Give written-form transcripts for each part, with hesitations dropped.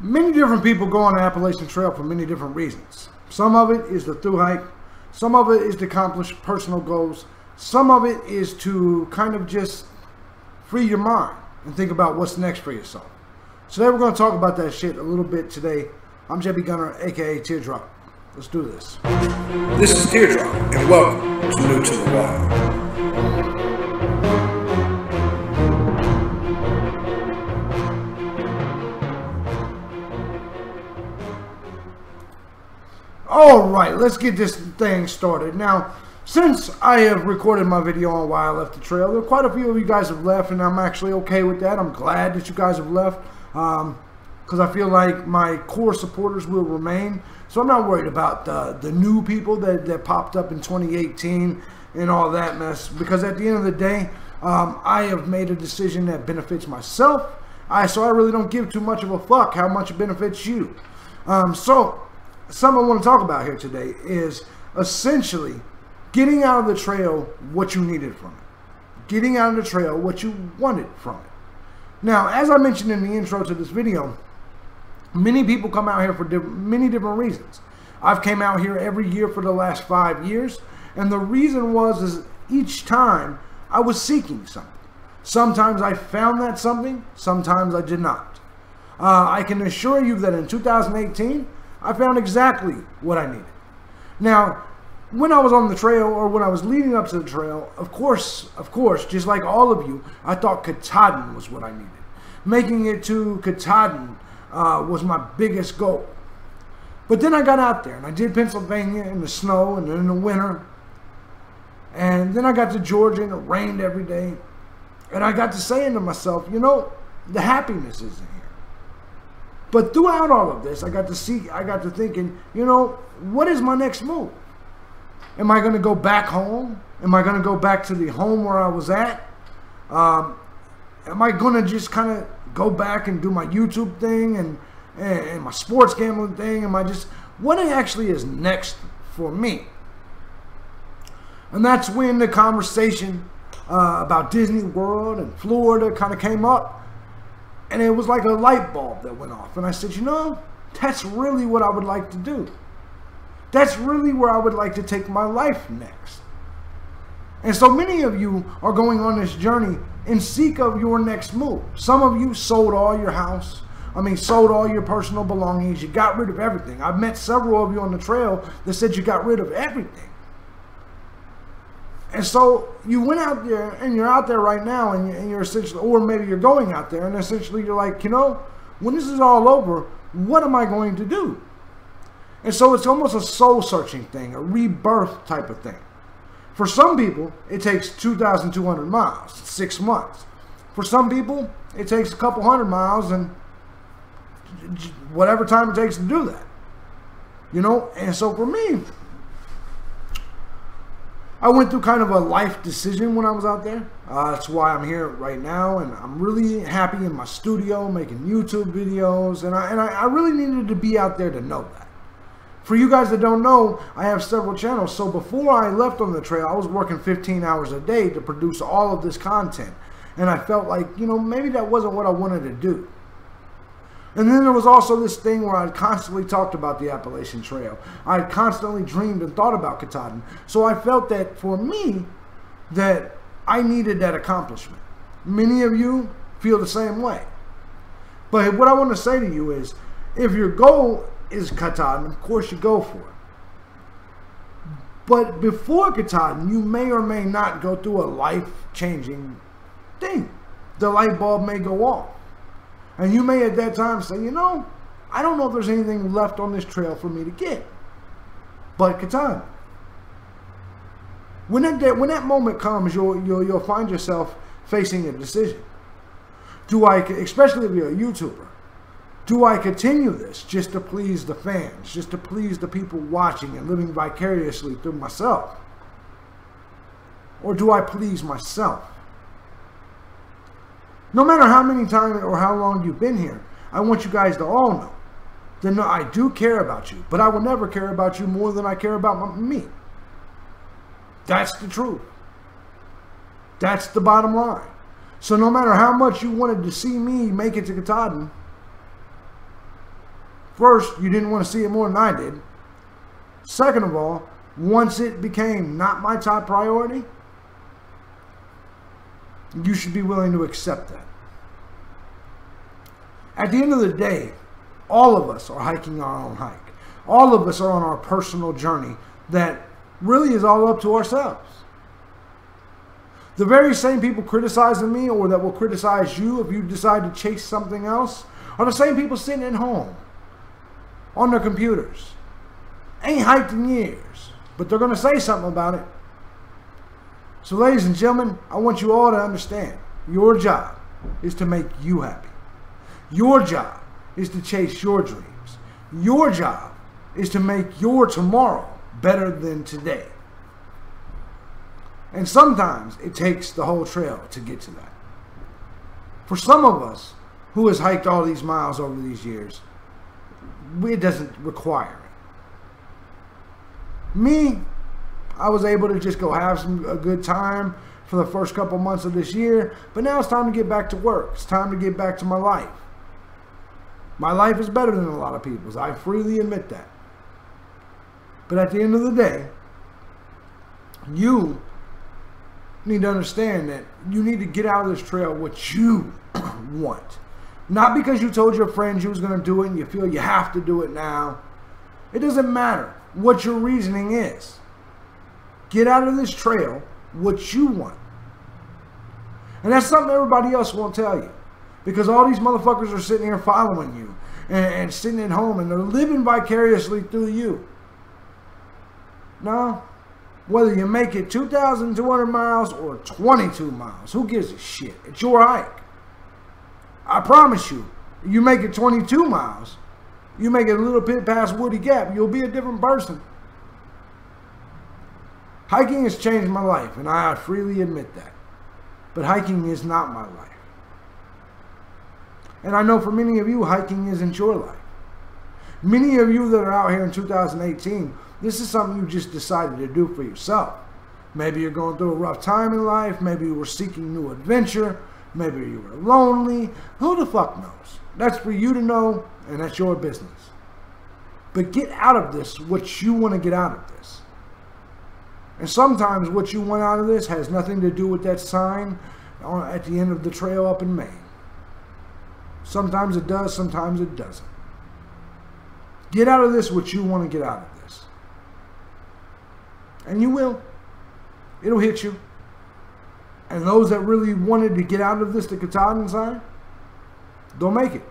Many different people go on the Appalachian Trail for many different reasons. Some of it is the thru hike. Some of it is to accomplish personal goals. Some of it is to kind of just free your mind and think about what's next for yourself. So today we're going to talk about that shit a little bit today. I'm JB Gunner, aka Teardrop. Let's do this. This is Teardrop, and welcome to New to the Wild. Alright, let's get this thing started. Now, since I have recorded my video on why I left the trail, there are quite a few of you guys have left, and I'm actually okay with that. I'm glad that you guys have left, because I feel like my core supporters will remain. So I'm not worried about the new people that popped up in 2018 and all that mess, because at the end of the day, I have made a decision that benefits myself. So I really don't give too much of a fuck how much it benefits you. So something I want to talk about here today is essentially getting out of the trail what you needed from it. Getting out of the trail what you wanted from it. Now, as I mentioned in the intro to this video, many people come out here for many different reasons. I've came out here every year for the last 5 years, and the reason is each time I was seeking something. Sometimes I found that something, sometimes I did not. I can assure you that in 2018, I found exactly what I needed. Now, when I was on the trail, or when I was leading up to the trail, of course, just like all of you, I thought Katahdin was what I needed. Making it to Katahdin was my biggest goal. But then I got out there, and I did Pennsylvania in the snow and in the winter. And then I got to Georgia, and it rained every day. And I got to saying to myself, you know, the happiness isn't here. But throughout all of this, I got to thinking, you know, what is my next move? Am I going to go back home? Am I going to go back to the home where I was at? Am I going to just kind of go back and do my YouTube thing and my sports gambling thing? What actually is next for me? And that's when the conversation about Disney World and Florida kind of came up. And it was like a light bulb that went off. And I said, you know, that's really what I would like to do. That's really where I would like to take my life next. And so many of you are going on this journey in seek of your next move. Some of you sold all your house. Sold all your personal belongings. You got rid of everything. I've met several of you on the trail that said you got rid of everything. And so you went out there, and you're out there right now, and you're essentially, or maybe you're going out there, and essentially you're like, you know, when this is all over, what am I going to do? And so it's almost a soul-searching thing, a rebirth type of thing. For some people, it takes 2,200 miles, 6 months. For some people, it takes a couple hundred miles, and whatever time it takes to do that. You know, and so for me, I went through kind of a life decision when I was out there. That's why I'm here right now, and I'm really happy in my studio making YouTube videos, and I really needed to be out there to know that. For you guys that don't know, I have several channels, so before I left on the trail, I was working 15 hours a day to produce all of this content, and I felt like, you know, maybe that wasn't what I wanted to do. And then there was also this thing where I constantly talked about the Appalachian Trail. I had constantly dreamed and thought about Katahdin. So I felt that for me, that I needed that accomplishment. Many of you feel the same way. But what I want to say to you is, if your goal is Katahdin, of course you go for it. But before Katahdin, you may or may not go through a life-changing thing. The light bulb may go off. And you may at that time say, you know, I don't know if there's anything left on this trail for me to get. But Katahdin. When that moment comes, you'll find yourself facing a decision. Do I, especially if you're a YouTuber, do I continue this just to please the fans, just to please the people watching and living vicariously through myself? Or do I please myself? No matter how many times or how long you've been here, I want you guys to all know that I do care about you, but I will never care about you more than I care about me. That's the truth. That's the bottom line. So no matter how much you wanted to see me make it to Katahdin, First, you didn't want to see it more than I did. Second of all, once it became not my top priority, you should be willing to accept that. At the end of the day, all of us are hiking our own hike. All of us are on our personal journey that really is all up to ourselves. The very same people criticizing me or that will criticize you if you decide to chase something else are the same people sitting at home on their computers. Ain't hiked in years, but they're going to say something about it. So ladies and gentlemen, I want you all to understand, your job is to make you happy. Your job is to chase your dreams. Your job is to make your tomorrow better than today. And sometimes it takes the whole trail to get to that. For some of us who has hiked all these miles over these years, it doesn't require it. Me, I was able to just go have a good time for the first couple months of this year, but now it's time to get back to work. It's time to get back to my life. My life is better than a lot of people's. I freely admit that. But at the end of the day, you need to understand that you need to get out of this trail what you want. Not because you told your friends you was going to do it and you feel you have to do it now. It doesn't matter what your reasoning is. Get out of this trail what you want. And that's something everybody else won't tell you. Because all these motherfuckers are sitting here following you and sitting at home and they're living vicariously through you. No. Whether you make it 2,200 miles or 22 miles, who gives a shit? It's your hike. I promise you, you make it 22 miles, you make it a little bit past Woody Gap, you'll be a different person. Hiking has changed my life, and I freely admit that. But hiking is not my life. And I know for many of you, hiking isn't your life. Many of you that are out here in 2018, this is something you just decided to do for yourself. Maybe you're going through a rough time in life. Maybe you were seeking new adventure. Maybe you were lonely. Who the fuck knows? That's for you to know, and that's your business. But get out of this what you want to get out of this. And sometimes what you want out of this has nothing to do with that sign at the end of the trail up in Maine. Sometimes it does, sometimes it doesn't. Get out of this what you want to get out of this. And you will. It'll hit you. And those that really wanted to get out of this, the Katahdin sign, they'll make it.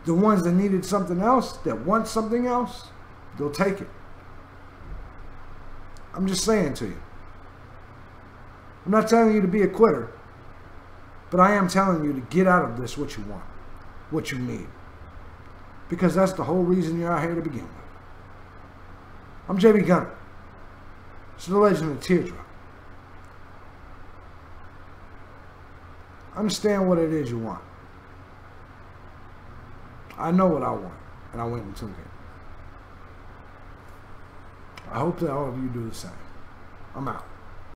The ones that needed something else, that want something else, they'll take it. I'm just saying to you. I'm not telling you to be a quitter, but I am telling you to get out of this what you want, what you need. Because that's the whole reason you're out here to begin with. I'm JB Gunner. It's the legend of the teardrop. Understand what it is you want. I know what I want, and I went and took it. I hope that all of you do the same. I'm out.